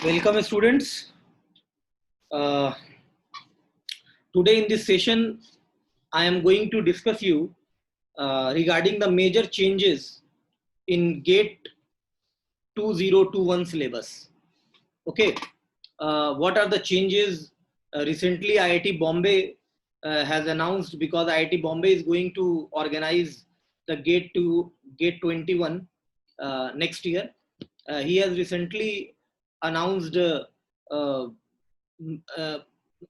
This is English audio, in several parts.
Welcome students. Uh, Today in this session, I am going to discuss you regarding the major changes in GATE 2021 syllabus. Okay, what are the changes? Recently IIT Bombay has announced, because IIT Bombay is going to organize the GATE 21 next year. He has recently announced uh, uh,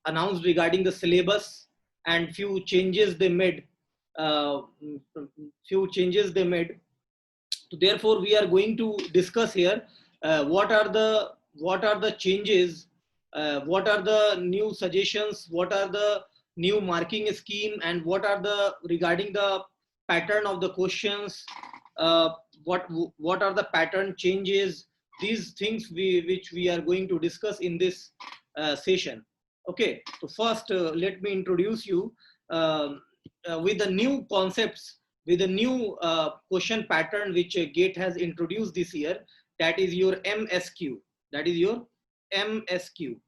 announced regarding the syllabus and few changes they made. uh, Few changes they made. So therefore we are going to discuss here what are the changes, what are the new suggestions, what are the new marking scheme, and what are the regarding the pattern of the questions, uh, what are the pattern changes. These things which we are going to discuss in this session. Okay, so first let me introduce you with the new concepts, with a new question pattern which GATE has introduced this year. That is your MSQ. That is your MSQ.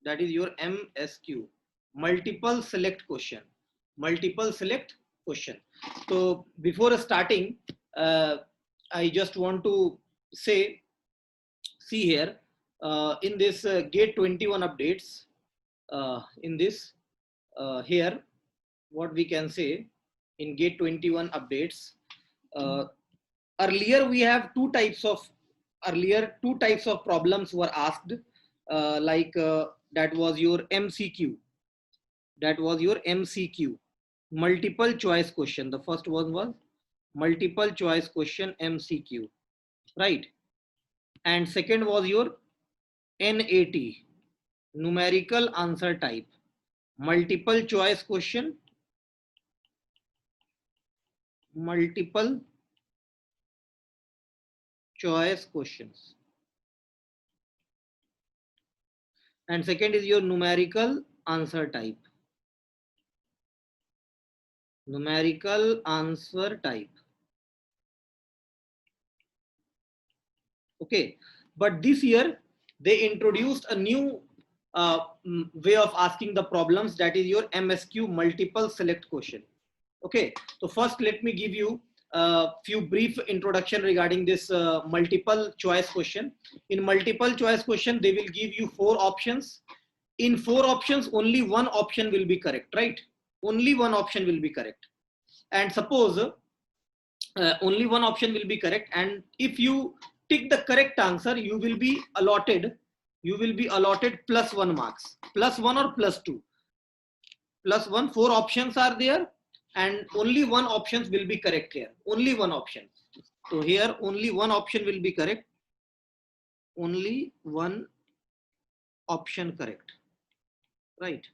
That is your MSQ. Multiple select question. Multiple select question. So before starting, I just want to say, see here, in this GATE 21 updates, in this here, what we can say in GATE 21 updates. Uh, Earlier we have two types of problems were asked, that was your MCQ. That was your MCQ, multiple choice question. The first one was multiple choice question, MCQ, right? And second was your NAT, numerical answer type, multiple choice question, multiple choice questions. And second is your numerical answer type. Numerical answer type. Okay, but this year they introduced a new way of asking the problems, that is your MSQ, multiple select question. Okay, so first let me give you a few brief introduction regarding this multiple choice question. In multiple choice question, they will give you 4 options. In 4 options, only one option will be correct, right? Only one option will be correct. And suppose only one option will be correct, and if you tick the correct answer, you will be allotted +1 marks, +1 or +2. +1, 4 options are there, and only one option will be correct here. Only one option. So here only one option will be correct. Only one option correct, right?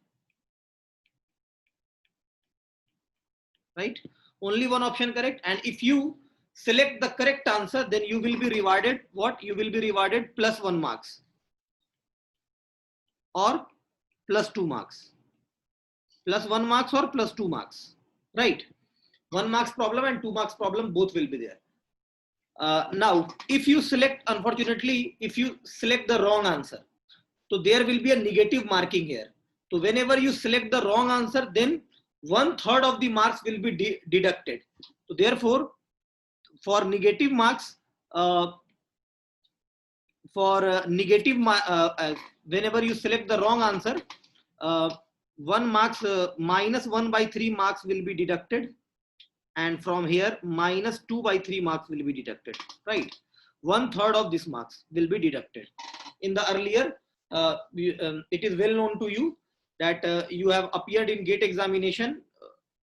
Right? Only one option correct. And if you select the correct answer, then you will be rewarded what? You will be rewarded +1 marks or +2 marks. +1 marks or +2 marks, right? 1 marks problem and 2 marks problem, both will be there. Now, if you select, unfortunately, if you select the wrong answer, so there will be a negative marking here. So whenever you select the wrong answer, then 1/3 of the marks will be deducted. So therefore, for negative marks, whenever you select the wrong answer, 1 marks, -1/3 marks will be deducted, and from here -2/3 marks will be deducted, right? 1/3 of this marks will be deducted. In the earlier, it is well known to you that you have appeared in GATE examination,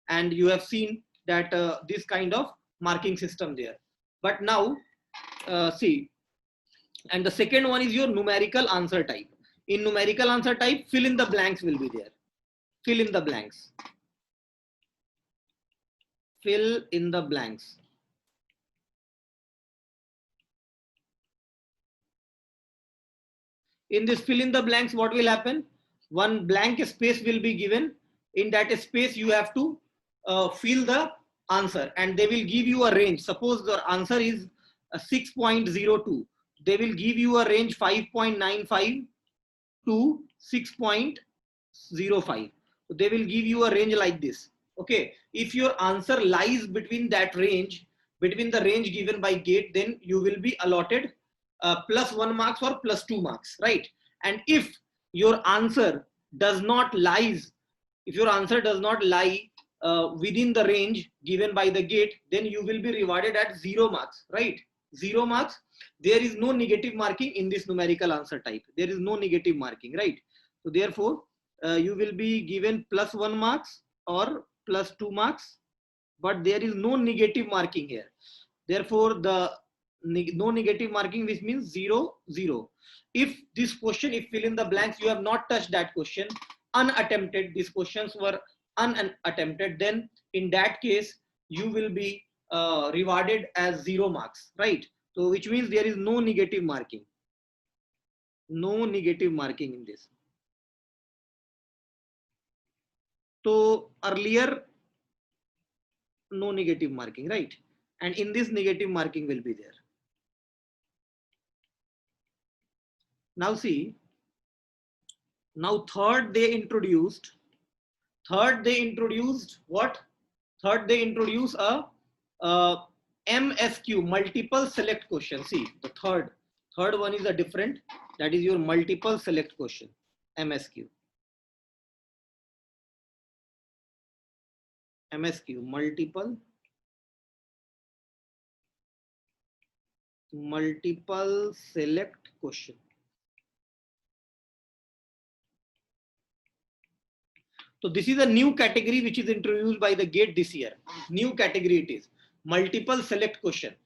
and you have seen that this kind of marking system there. But now, see, and the second one is your numerical answer type. In numerical answer type, fill in the blanks will be there. Fill in the blanks. Fill in the blanks. In this fill in the blanks, what will happen? One blank space will be given. In that space, you have to fill the answer, and they will give you a range. Suppose the answer is 6.02. they will give you a range 5.95 to 6.05. So they will give you a range like this. Okay, if your answer lies between that range, between the range given by GATE, then you will be allotted +1 marks or +2 marks, right? And if your answer does not lies, if your answer does not lie within the range given by the GATE, then you will be rewarded at 0 marks, right? 0 marks. There is no negative marking in this numerical answer type. There is no negative marking, right? So therefore, you will be given +1 marks or +2 marks, but there is no negative marking here. Therefore, the no negative marking, which means 0, 0. If this question, if fill in the blanks, you have not touched that question, unattempted, these questions were unattempted, then in that case, you will be rewarded as 0 marks, right? So which means there is no negative marking. No negative marking in this. So earlier, no negative marking, right? And in this, negative marking will be there. Now see, now third they introduced what? Third they introduce a MSQ, multiple select question. See, the third one is a different, that is your multiple select question, MSQ. MSQ, multiple select question. So this is a new category which is introduced by the GATE this year. New category it is, multiple select question.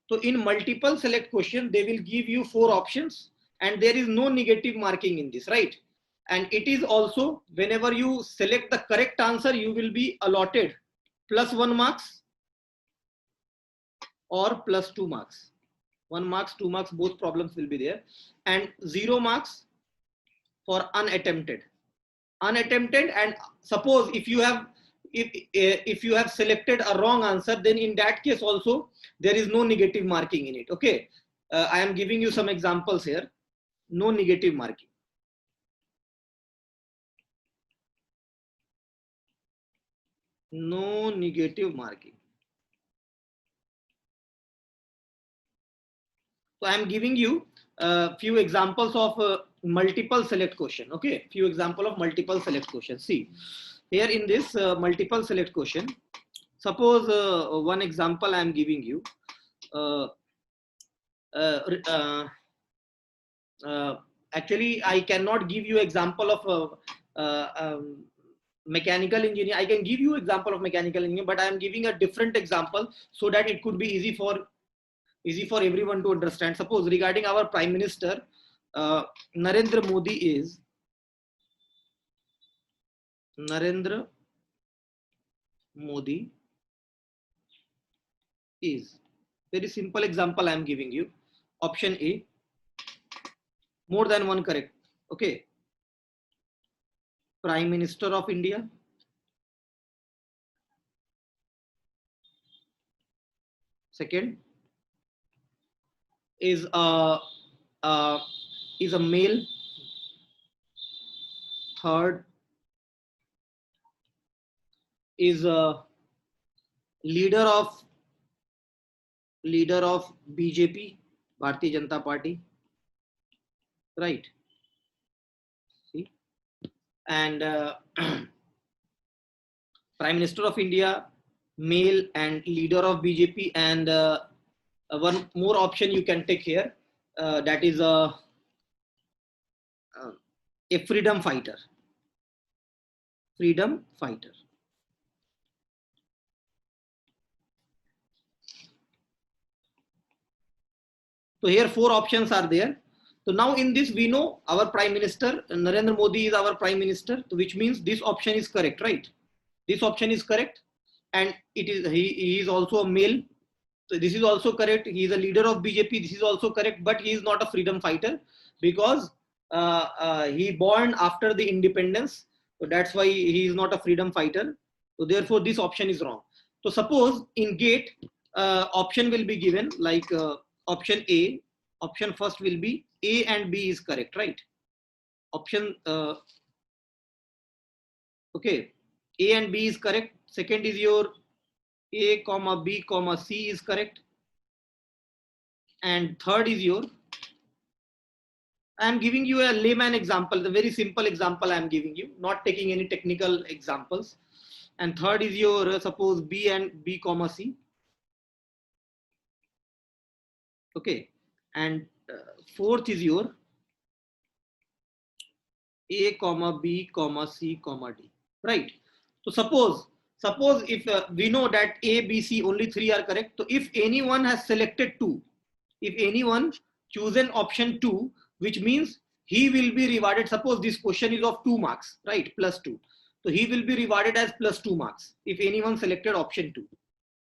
So in multiple select question, they will give you 4 options and there is no negative marking in this, right? And it is also, whenever you select the correct answer, you will be allotted +1 marks or +2 marks. 1 marks, 2 marks, both problems will be there, and 0 marks for unattempted. And suppose if you have selected a wrong answer, then in that case also there is no negative marking in it. Okay, I am giving you some examples here. No negative marking. No negative marking. So I am giving you a few examples of multiple select question. Okay, few example of multiple select question. See, here in this multiple select question, suppose one example I am giving you. Actually, I cannot give you example of mechanical engineering. I can give you example of mechanical engineering, but I am giving a different example so that it could be easy for everyone to understand. Suppose regarding our Prime Minister, Narendra Modi is very simple example I am giving you. Option A, more than one correct. Okay, Prime Minister of India. Second is a male. Third is a leader of BJP, Bharatiya Janata Party, right? See, and Prime Minister of India, male and leader of BJP, and one more option you can take here, that is a freedom fighter. Freedom fighter. So here 4 options are there. So now in this we know our Prime Minister Narendra Modi is our Prime Minister, which means this option is correct, right? This option is correct, and it is he is also a male. So this is also correct. He is a leader of BJP. This is also correct, but he is not a freedom fighter because he born after the independence. So that's why he is not a freedom fighter. So therefore this option is wrong. So suppose in GATE option will be given like option A, option first will be A and B is correct, right? Option, okay, A and B is correct. Second is your A comma B comma C is correct. And third is your, I am giving you a layman example, the very simple example I am giving you, not taking any technical examples. And third is your, suppose B and B comma C. Okay. And fourth is your A comma B comma C comma D, right? So suppose if we know that A, B, C only three are correct. So if anyone has selected two, if anyone chosen option 2, which means he will be rewarded. Suppose this question is of 2 marks, right? Plus 2. So he will be rewarded as plus 2 marks if anyone selected option 2,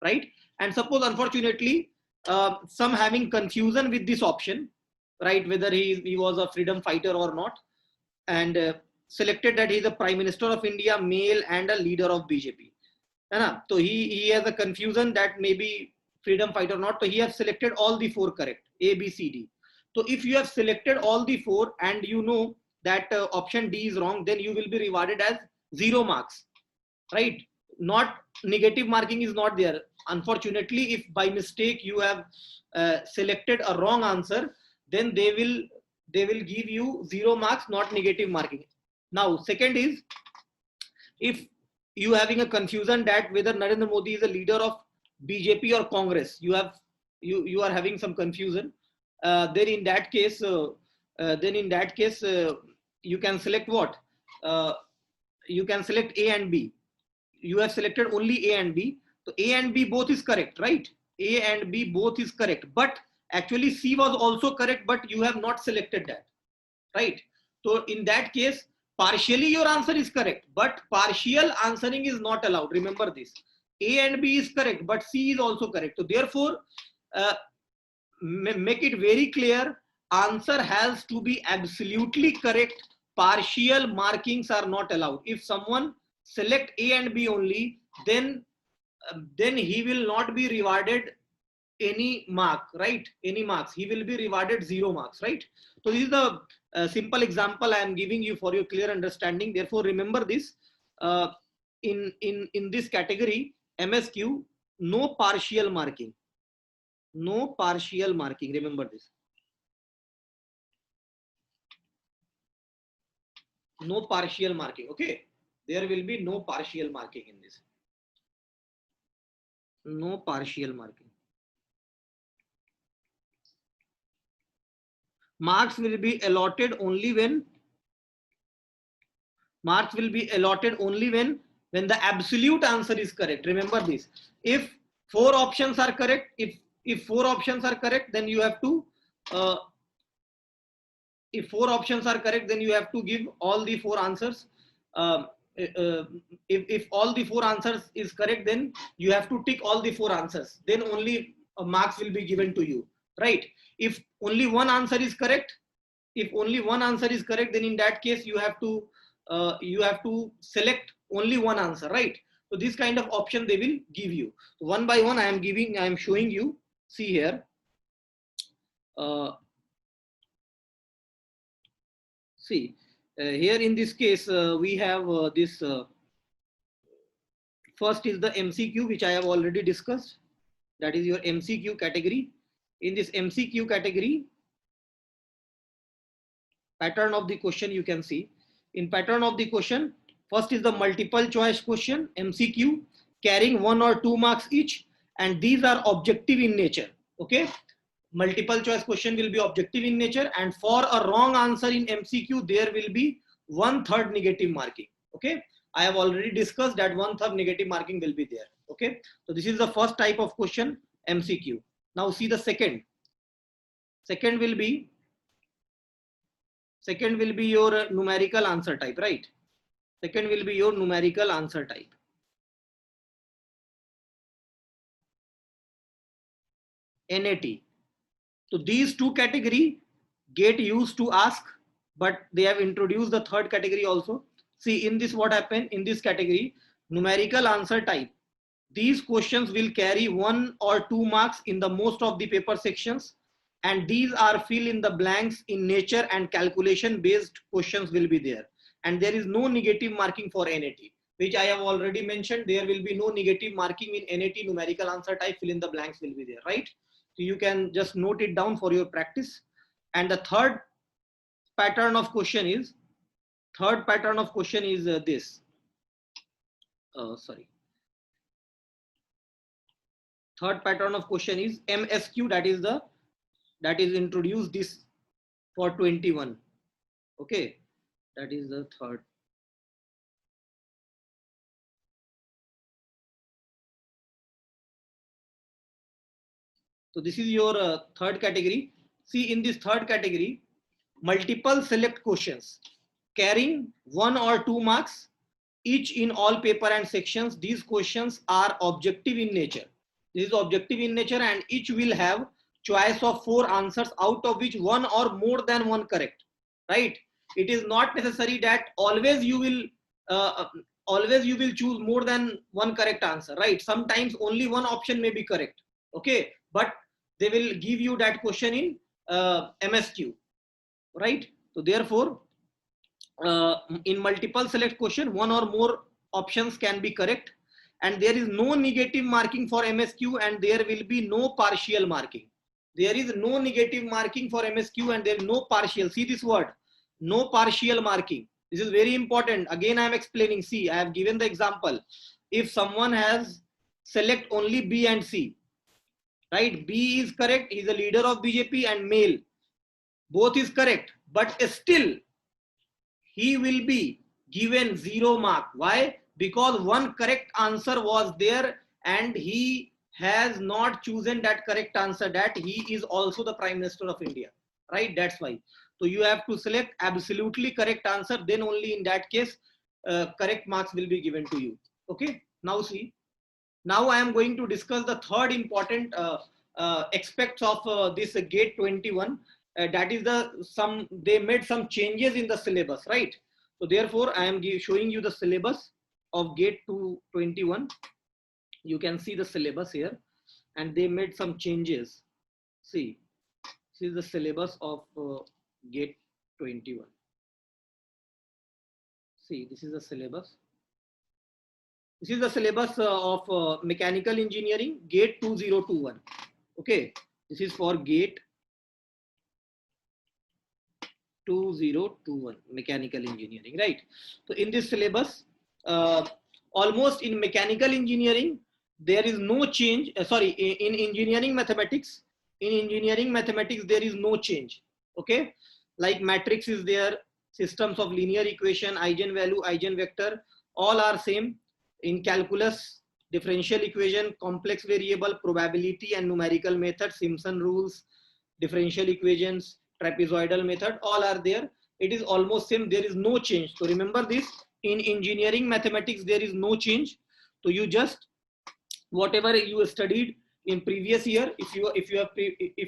right? And suppose unfortunately, some having confusion with this option, right? Whether he was a freedom fighter or not, and selected that he is a Prime Minister of India, male and a leader of BJP. So he has a confusion that maybe freedom fighter or not. So he has selected all the four correct, A, B, C, D. So if you have selected all the four and you know that option D is wrong, then you will be rewarded as 0 marks, right? Not negative marking is not there. Unfortunately, if by mistake you have selected a wrong answer, then they will give you 0 marks, not negative marking. Now, second is, if you having a confusion that whether Narendra Modi is a leader of BJP or Congress, you are having some confusion. Then in that case, you can select what? You can select A and B. You have selected only A and B. So A and B both is correct, right? A and B both is correct. But actually C was also correct, but you have not selected that, right? So in that case, partially your answer is correct, but partial answering is not allowed. Remember this. A and B is correct, but C is also correct. So therefore, make it very clear, answer has to be absolutely correct. Partial markings are not allowed. If someone select A and B only, then he will not be rewarded any mark, right? Any marks. He will be rewarded 0 marks, right? So this is the simple example I am giving you for your clear understanding. Therefore, remember this. In this category, MSQ, no partial marking. No partial marking. Remember this. No partial marking. Okay. There will be no partial marking in this. No partial marking. Marks will be allotted only when the absolute answer is correct. Remember this. If 4 options are correct, if 4 options are correct, then you have to if 4 options are correct, then you have to give all the 4 answers. If all the 4 answers is correct, then you have to tick all the 4 answers. Then only marks will be given to you, right? If only one answer is correct, then in that case you have to select only one answer, right? So this kind of option they will give you. One by one I am showing you. See here. Here in this case, we have this first is the MCQ, which I have already discussed. That is your MCQ category. In this MCQ category, pattern of the question you can see. In pattern of the question, first is the multiple choice question, MCQ, carrying 1 or 2 marks each, and these are objective in nature. Okay. Multiple choice question will be objective in nature, and for a wrong answer in MCQ, there will be 1/3 negative marking. Okay. I have already discussed that 1/3 negative marking will be there. Okay. So this is the first type of question, MCQ. Now see the second. Second will be your numerical answer type, right? Second will be your numerical answer type. NAT. So these two category get used to ask, but they have introduced the third category also. See in this what happened in this category, numerical answer type. These questions will carry 1 or 2 marks in the most of the paper sections. and these are fill in the blanks in nature, and calculation based questions will be there, and there is no negative marking for NAT, which I have already mentioned. There will be no negative marking in NAT numerical answer type. Fill in the blanks will be there, right? So you can just note it down for your practice. And the third pattern of question is this. Third pattern of question is MSQ, that is introduced this for 21. Okay, that is the third. So this is your third category. See, in this third category, multiple select questions carrying 1 or 2 marks each in all paper and sections. These questions are objective in nature. This is objective in nature, and each will have choice of 4 answers, out of which 1 or more than 1 correct, right? It is not necessary that always you will choose more than 1 correct answer, right? Sometimes only 1 option may be correct, okay, but they will give you that question in MSQ, right? So therefore, in multiple select question, 1 or more options can be correct, and there is no negative marking for MSQ, and there will be no partial marking. There is no negative marking for MSQ, and there is no partial. See this word, no partial marking. This is very important. Again, I am explaining. See, I have given the example. If someone has select only B and C, right? B is correct. He is a leader of BJP and male. Both is correct, but still he will be given 0 mark. Why? Because 1 correct answer was there, and he has not chosen that correct answer, that he is also the Prime Minister of India, right? That's why. So you have to select absolutely correct answer, then only in that case correct marks will be given to you. Okay, now see, now I am going to discuss the third important aspects of this GATE 21. That is they made some changes in the syllabus, right? So therefore I am showing you the syllabus of GATE 21. You can see the syllabus here, and they made some changes. See, this is the syllabus of GATE 21. See, this is the syllabus. This is the syllabus of mechanical engineering, GATE 2021. Okay, this is for GATE 2021, mechanical engineering, right? So in this syllabus, almost in mechanical engineering, there is no change. In engineering mathematics, there is no change. Okay, like matrix is there, systems of linear equation, eigenvalue, eigenvector, all are same. In calculus, differential equation, complex variable, probability and numerical method, Simpson rules, differential equations, trapezoidal method, all are there. It is almost same. There is no change. So remember this, in engineering mathematics there is no change. So you just whatever you studied in previous year, if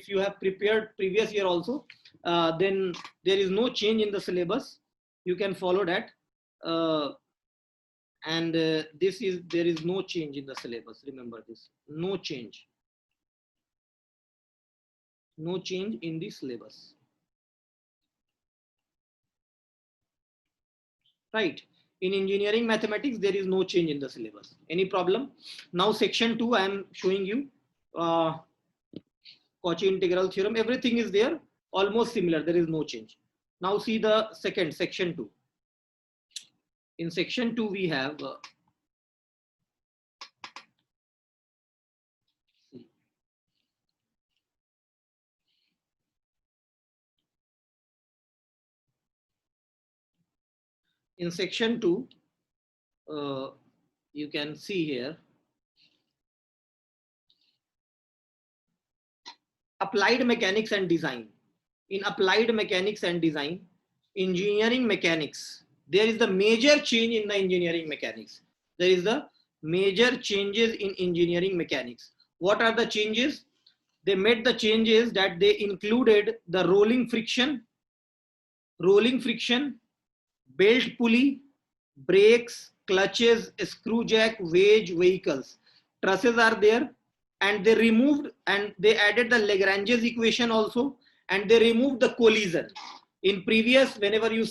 you have prepared previous year also, then there is no change in the syllabus. You can follow that, and there is no change in the syllabus. Remember this, no change in the syllabus, right? In engineering mathematics there is no change in the syllabus. Any problem? Now section 2 I am showing you, Cauchy integral theorem, everything is there, almost similar, there is no change. Now see the section 2. In section 2 we have in section 2, you can see here, applied mechanics and design. In applied mechanics and design, engineering mechanics, there is the major change in the engineering mechanics. There is the major changes in engineering mechanics. What are the changes? They made the changes that they included the rolling friction, belt pulley, brakes, clutches, screw jack, wedge, vehicles. Trusses are there, and they removed and they added the Lagrange's equation also, and they removed the collision. In previous, whenever you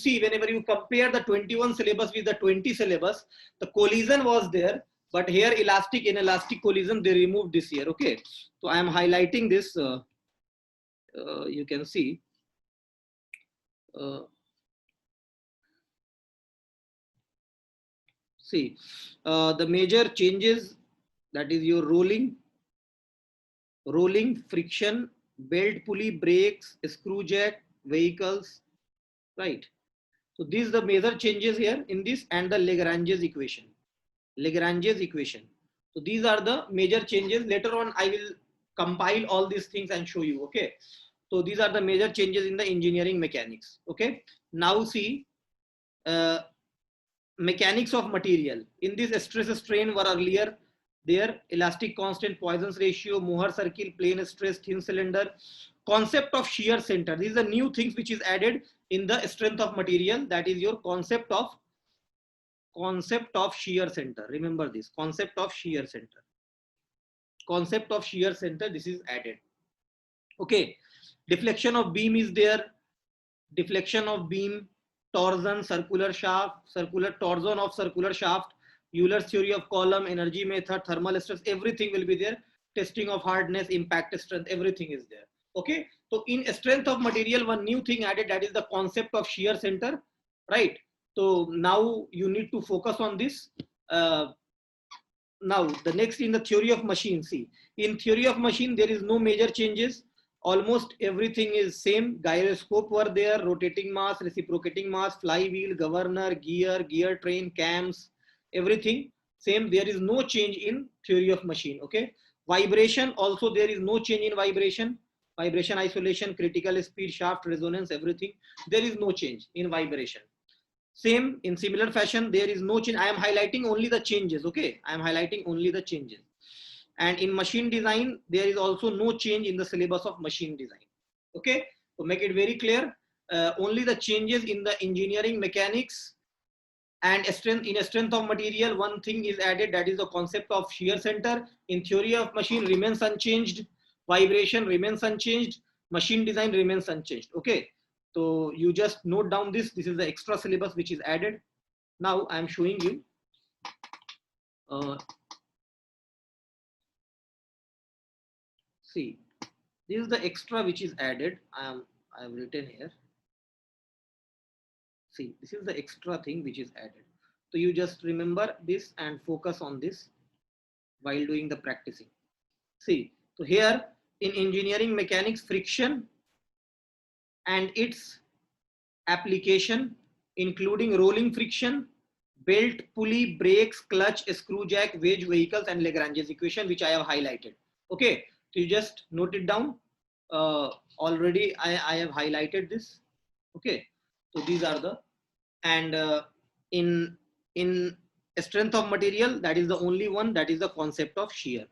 compare the 21 syllabus with the 20 syllabus, the collision was there, but here inelastic collision they removed this year. Okay, so I am highlighting this. You can see. The major changes, that is your rolling, friction, belt pulley, brakes, screw jack, vehicles, right? So these are the major changes here in this, and the Lagrange's equation. So these are the major changes. Later on, I will compile all these things and show you. Okay. So these are the major changes in the engineering mechanics. Okay. Now see, mechanics of material. In this, stress strain were earlier there, elastic constant, Poisson's ratio, Mohr circle, plane stress, thin cylinder, concept of shear center. These are new things which is added in the strength of material. That is your concept of shear center. Remember this concept of shear center. This is added. Okay. Deflection of beam is there. Torsion, circular torsion of circular shaft, Euler's theory of column, energy method, thermal stress, everything will be there. Testing of hardness, impact strength, everything is there. Okay. So in strength of material, one new thing added, that is the concept of shear center, right? So now you need to focus on this. Now the next, in the theory of machine, see, in theory of machine, there is no major changes. Almost everything is same. Gyroscope were there, rotating mass, reciprocating mass, flywheel, governor, gear train, cams, everything same. There is no change in theory of machine. Okay. Vibration also, there is no change in vibration. Vibration isolation, critical speed, shaft resonance, everything. There is no change in vibration. Same in similar fashion, there is no change. I am highlighting only the changes. Okay. I am highlighting only the changes. And in machine design, there is also no change in the syllabus of machine design. Okay, to make it very clear, only the changes in the engineering mechanics and strength of material, one thing is added, that is the concept of shear center. In theory of machine remains unchanged, vibration remains unchanged, machine design remains unchanged. Okay, so you just note down this. This is the extra syllabus which is added. Now I am showing you. See, this is the extra which is added. I have written here. See, this is the extra thing which is added. So you just remember this and focus on this while doing the practicing. See, so here in engineering mechanics, friction and its application, including rolling friction, belt, pulley, brakes, clutch, screw jack, wedge, vehicles, and Lagrange's equation, which I have highlighted. Okay, so you just note it down. Already I have highlighted this. Okay, so these are the, and in strength of material, that is the only one, that is the concept of shear.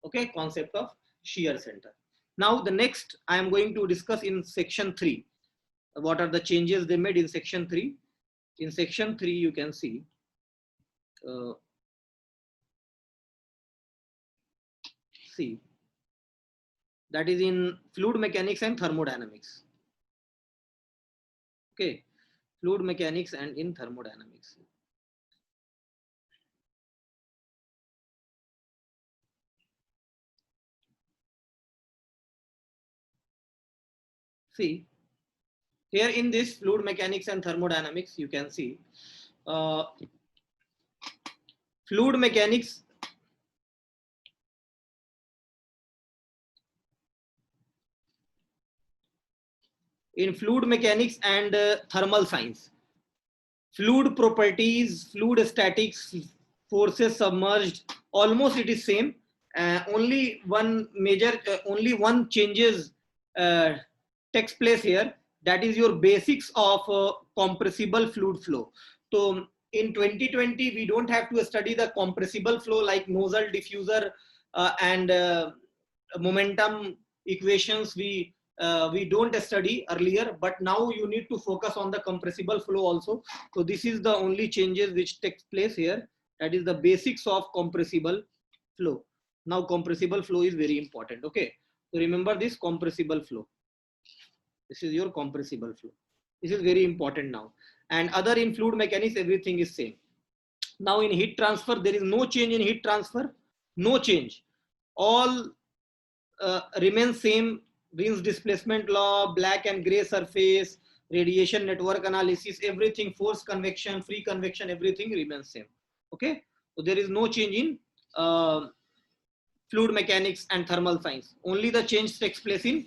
Okay, concept of shear center. Now the next I am going to discuss in section 3. What are the changes they made in section 3? In section 3, you can see that is in fluid mechanics and thermodynamics. Okay, fluid mechanics and in thermodynamics. See, here in this fluid mechanics and thermodynamics, you can see fluid mechanics. In fluid mechanics and thermal science, fluid properties, fluid statics, forces submerged, almost it is same. Only one changes takes place here. That is your basics of compressible fluid flow. So in 2020, we don't have to study the compressible flow like nozzle, diffuser, and momentum equations. We don't study earlier, but now you need to focus on the compressible flow also. So this is the only changes which takes place here. That is the basics of compressible flow. Now compressible flow is very important. Okay, so remember this compressible flow. This is your compressible flow. This is very important now. And other in fluid mechanics, everything is same. Now in heat transfer, there is no change in heat transfer. No change. All remains same. Rins displacement law, black and gray surface, radiation network analysis, everything, force convection, free convection, everything remains same. Okay, so there is no change in fluid mechanics and thermal science. Only the change takes place in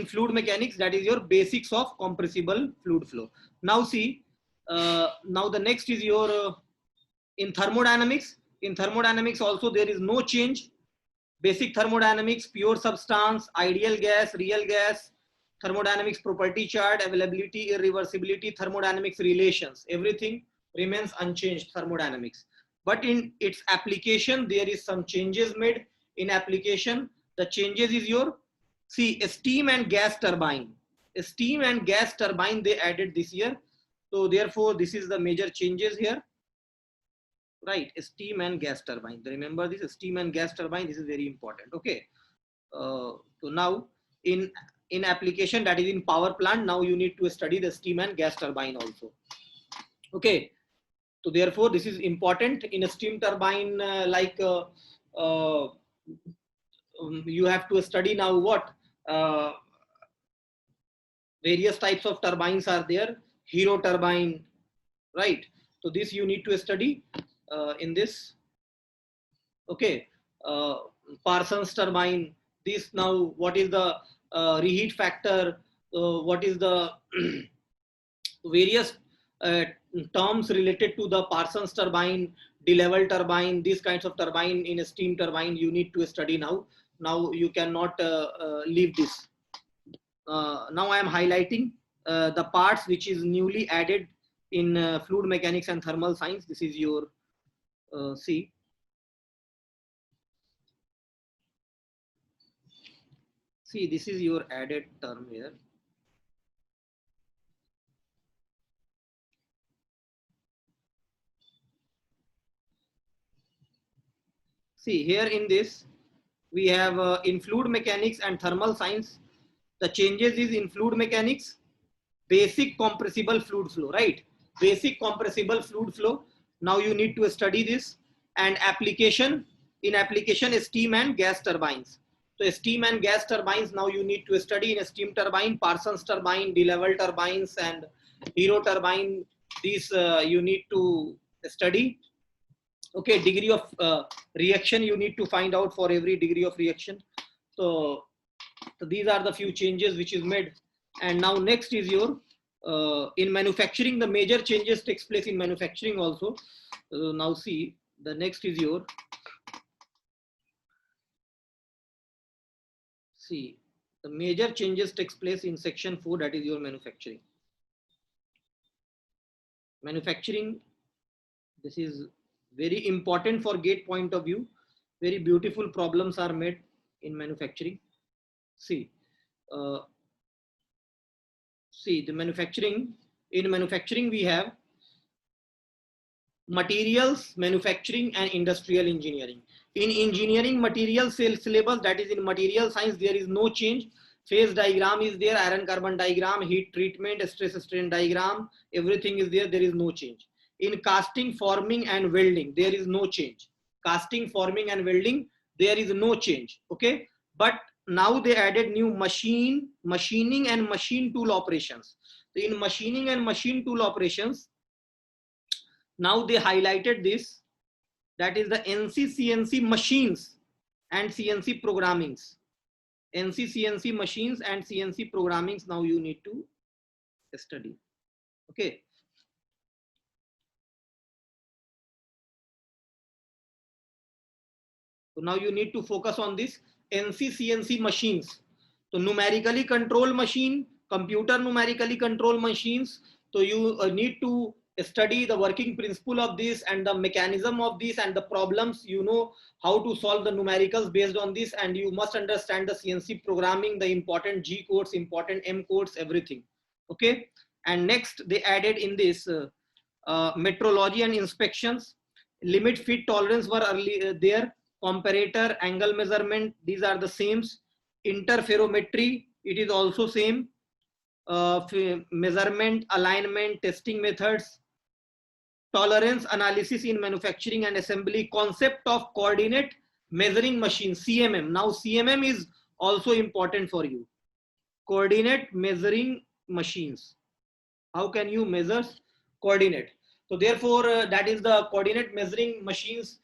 fluid mechanics, that is your basics of compressible fluid flow. Now see, now the next is your in thermodynamics. In thermodynamics also there is no change. Basic thermodynamics, pure substance, ideal gas, real gas, thermodynamics property chart, availability, irreversibility, thermodynamics relations, everything remains unchanged, thermodynamics. But in its application, there is some changes made in application. The changes is your, see, steam and gas turbine. Steam and gas turbine they added this year. So therefore, this is the major changes here. Right, steam and gas turbine. Remember this, steam and gas turbine, this is very important. Okay, so now in application, that is in power plant, now you need to study the steam and gas turbine also. Okay, so therefore this is important. In a steam turbine, you have to study now what various types of turbines are there. Hero turbine, right? So this you need to study in this. Okay, Parsons turbine. This now, what is the reheat factor? What is the various terms related to the Parsons turbine, D-level turbine, these kinds of turbine in a steam turbine you need to study now. Now you cannot leave this. Now I am highlighting the parts which is newly added in fluid mechanics and thermal science. This is your see. See, this is your added term here. See, here in this, we have in fluid mechanics and thermal science, the changes is in fluid mechanics, basic compressible fluid flow, right? Basic compressible fluid flow. Now you need to study this. And application, in application, steam and gas turbines. So steam and gas turbines, now you need to study in a steam turbine, Parsons turbine, D-level turbines and Hero turbine. These you need to study. Okay, degree of reaction you need to find out for every degree of reaction. So these are the few changes which is made. And now next is your in manufacturing, the major changes takes place in manufacturing also. Now see, the next is your, see, the major changes takes place in section 4, that is your manufacturing. Manufacturing, this is very important for GATE point of view. Very beautiful problems are made in manufacturing. See, see the manufacturing, in manufacturing we have materials, manufacturing and industrial engineering. In engineering material syllabus, that is in material science, there is no change. Phase diagram is there, iron carbon diagram, heat treatment, stress strain diagram, everything is there, there is no change. In casting, forming and welding, there is no change. Casting, forming and welding, there is no change. Okay, but now they added new machining and machine tool operations. So in machining and machine tool operations, now they highlighted this, that is the NC CNC machines and CNC programmings. NC CNC machines and CNC programmings, now you need to study. Okay. So now you need to focus on this NC CNC machines. So numerically controlled machine, computer numerically controlled machines. So you need to study the working principle of this and the mechanism of this and the problems, you know how to solve the numericals based on this, and you must understand the CNC programming, the important G codes, important M codes, everything. Okay. And next they added in this metrology and inspections. limit fit tolerance were early there. Comparator, angle measurement, these are the same. Interferometry, it is also same. Measurement, alignment, testing methods, tolerance analysis in manufacturing and assembly, concept of coordinate measuring machine, CMM. Now CMM is also important for you. Coordinate measuring machines. How can you measure coordinate? So therefore, that is the coordinate measuring machines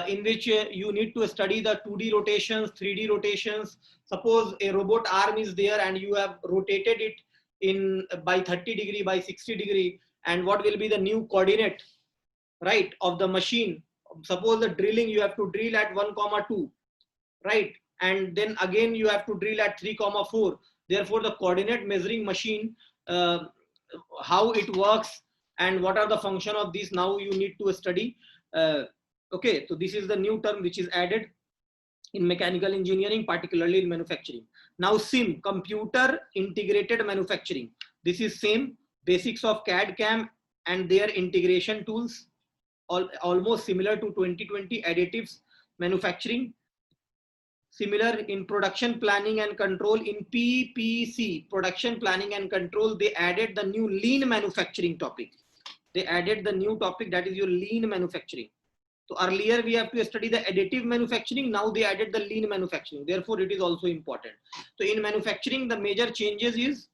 in which you need to study the 2D rotations, 3D rotations. Suppose a robot arm is there and you have rotated it in by 30 degree, by 60 degree, and what will be the new coordinate, right, of the machine? Suppose the drilling, you have to drill at 1,2, right, and then again you have to drill at 3,4. Therefore, the coordinate measuring machine, how it works and what are the function of these, now you need to study. Okay, so this is the new term which is added in mechanical engineering, particularly in manufacturing. Now SIM, computer integrated manufacturing. This is same basics of CAD CAM and their integration tools, almost similar to 2020 additives manufacturing. Similar in production planning and control, in PPC, production planning and control, they added the new lean manufacturing topic. They added the new topic, that is your lean manufacturing. So earlier we have to study the additive manufacturing, now they added the lean manufacturing. Therefore, it is also important. So in manufacturing, the major changes is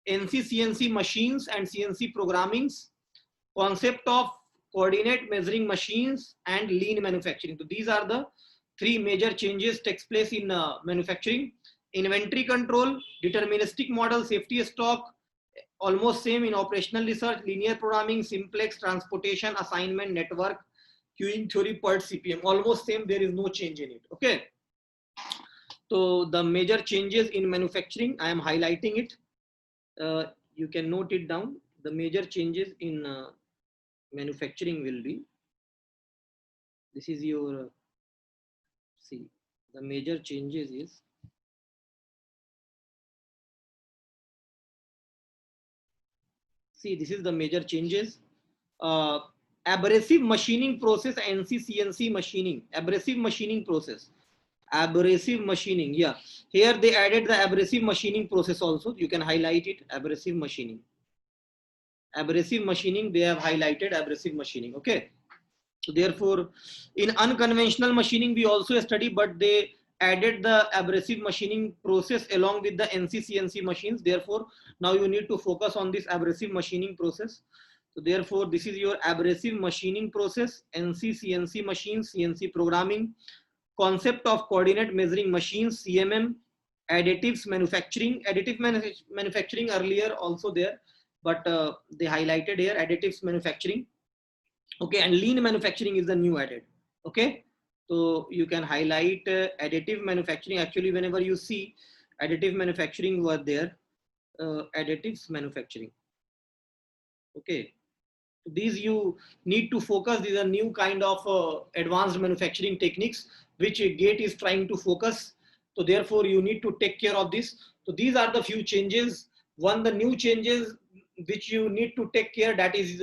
NC CNC machines and CNC programmings, concept of coordinate measuring machines, and lean manufacturing. So these are the three major changes takes place in manufacturing. Inventory control, deterministic model, safety stock, almost same in operational research, linear programming, simplex, transportation, assignment, network, queuing theory, PERT, CPM, almost same, there is no change in it. Okay, so the major changes in manufacturing, I am highlighting it. You can note it down. The major changes in manufacturing will be, this is your see, the major changes is, see, this is the major changes. Abrasive machining process, NC CNC machining, abrasive machining process, abrasive machining, yeah, here they added the abrasive machining process also. You can highlight it, abrasive machining, abrasive machining, they have highlighted abrasive machining. Okay, so therefore in unconventional machining we also study, but they added the abrasive machining process along with the NC CNC machines. Therefore now you need to focus on this abrasive machining process. So therefore this is your abrasive machining process, NC CNC machines, CNC programming, concept of coordinate measuring machines, CMM, additives manufacturing, manufacturing earlier also there, but they highlighted here additives manufacturing. Okay, and lean manufacturing is the new added. Okay, so you can highlight additive manufacturing. Actually, whenever you see additive manufacturing were there, additives manufacturing. Okay, these you need to focus. These are new kind of advanced manufacturing techniques which GATE is trying to focus. So therefore you need to take care of this. So these are the few changes. One, the new changes which you need to take care, that is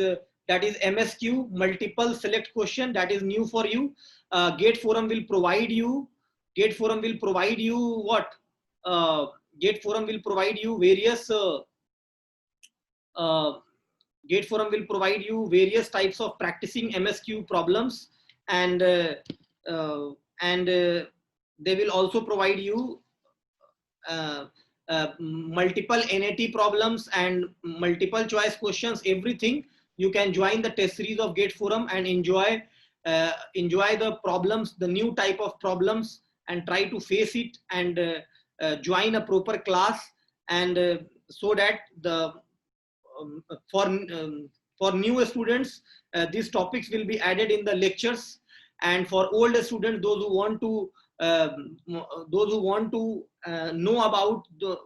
MSQ, multiple select question, that is new for you. GATE forum will provide you, GATE forum will provide you what? GATE forum will provide you various GATE forum will provide you various types of practicing MSQ problems, and they will also provide you multiple NAT problems and multiple choice questions, everything. You can join the test series of GATE forum and enjoy the problems, the new type of problems, and try to face it, and join a proper class, and so that the for new students these topics will be added in the lectures, and for older students, those who want to know about the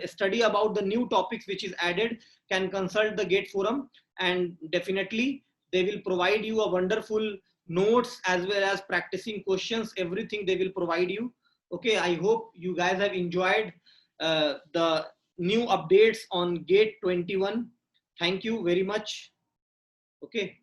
study about the new topics which is added, can consult the GATE forum, and definitely they will provide you a wonderful notes as well as practicing questions, everything they will provide you. Okay, I hope you guys have enjoyed the new updates on GATE 21. Thank you very much. Okay.